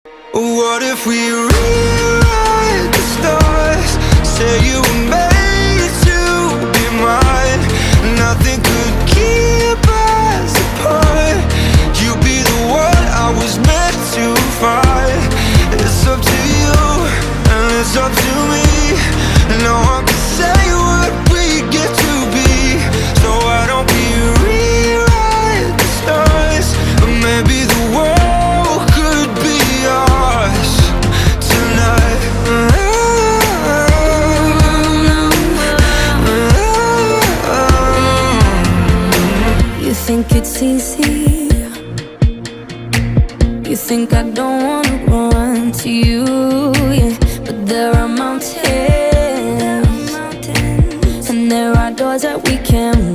What if we rewrite the stars? Say you were made to be mine. Nothing could keep us apart. You be the one I was meant to find. It's up to you and it's up to me. No one can say what we get to be. So why don't we rewrite the stars? Or maybe the world could be ours tonight. You think it's easy? You think I don't wanna run to you, yeah. But there are mountains, and there are doors that we can